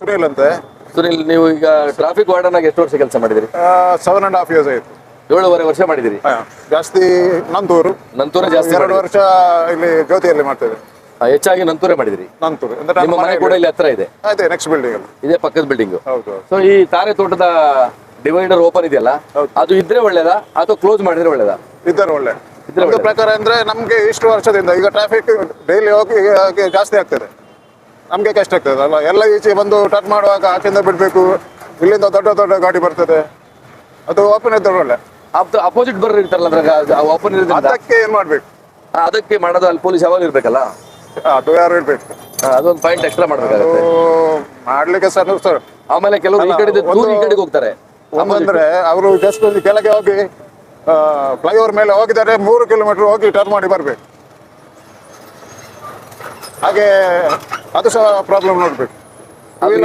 ಸುನಿಲ್ ಅಂತೆ. ಸುನಿಲ್, ನೀವು ಈಗ ಟ್ರಾಫಿಕ್ ವಾರ್ಡನ್ ಆಗಿ ಎಷ್ಟು ವರ್ಷ ಕೆಲಸ ಮಾಡಿದಿರಿ? 7.5 years ಆಯ್ತು. 7.5 ವರ್ಷ ಮಾಡಿದಿರಿ. ಜಾಸ್ತಿ ನಂತೂರು ಜಾಸ್ತಿ 2 ವರ್ಷ ಇಲ್ಲಿ ಜ್ಯೋತಿಯಲ್ಲಿ ಮಾಡ್ತೇವೆ. ಹೆಚ್ಚಾಗಿ ನಂತೂರೇ ಮಾಡಿದಿರಿ. ನಂತೂರು ನಿಮ್ಮ ಮನೆ ಕೂಡ ಇಲ್ಲಿ ಹತ್ರ ಇದೆ. ಅದೇ ನೆಕ್ಸ್ಟ್ ಬಿಲ್ಡಿಂಗ್ ಅಲ್ಲಿ ಇದೇ ಪಕ್ಕದ ಬಿಲ್ಡಿಂಗ್. ಹೌದು. ಸೊ ಈ ತಾರೆ ತೋಟದ ಡಿವೈಡರ್ ಓಪನ್ ಇದೆಯಲ್ಲ, ಅದು ಇದ್ರೆ ಒಳ್ಳೇದಾ ಅಥವಾ ಕ್ಲೋಸ್ ಮಾಡಿದ್ರೆ ಒಳ್ಳೇದಾ? ಇದ್ದಾರೆ ಒಳ್ಳೆ. ಇದ್ರ ಪ್ರಕಾರ ಅಂದ್ರೆ ನಮ್ಗೆ ಇಷ್ಟು ವರ್ಷದಿಂದ ಈಗ ಟ್ರಾಫಿಕ್ ಡೈಲಿ ಹೋಗಿ ಜಾಸ್ತಿ ಆಗ್ತದೆ, ನಮ್ಗೆ ಕಷ್ಟ ಆಗ್ತದೆ ಅಲ್ಲ. ಎಲ್ಲ ಈಚೆ ಬಂದು ಟರ್ನ್ ಮಾಡುವಾಗ ಆಚೆಯಿಂದ ಬಿಡ್ಬೇಕು, ಇಲ್ಲಿಂದ ದೊಡ್ಡ ದೊಡ್ಡ ಗಾಡಿ ಬರ್ತದೆ. ಅದು ಓಪನ್ ಇದ್ರೆ ಒಳ್ಳೆ. ಅಪೋಸಿಟ್ ಬರ್ ಇರ್ತಾರಲ್ಲ, ಅದ್ರಾಗ ಓಪನ್ ಇರೋದ್ರಿಂದ ಅದಕ್ಕೆ ಏನ್ ಮಾಡ್ಬೇಕು? ಅದಕ್ಕೆ ಮಾಡೋದು ಅಲ್ಲಿ ಪೊಲೀಸ್ ಯಾವಾಗ ಇರ್ಬೇಕಲ್ಲ, ಅದು ಯಾರು ಇರ್ಬೇಕು. ಅದೊಂದು ಪಾಯಿಂಟ್ ಎಕ್ಸ್ಟ್ರಾ ಮಾಡ್ಬೇಕಾಗುತ್ತೆ. ಮಾಡ್ಲಿಕ್ಕೆ ಸರ್. ಆಮೇಲೆ ಕೆಲವರು ಈ ಕಡೆಗೆ ಹೋಗ್ತಾರೆ. ಒಂದಂದ್ರೆ ಅವರು ಜಸ್ಟ್ ಒಂದು ಕೆಳಗೆ ಹೋಗಿ ಫ್ಲೈಓವರ್ ಮೇಲೆ ಹೋಗಿದ್ದಾರೆ, 3 ಕಿಲೋಮೀಟರ್ ಹೋಗಿ ಟರ್ನ್ ಮಾಡಿ ಬರ್ಬೇಕು. ಹಾಗೆ ಅದು ಸಹ ಪ್ರಾಬ್ಲಮ್ ನೋಡ್ಬೇಕು.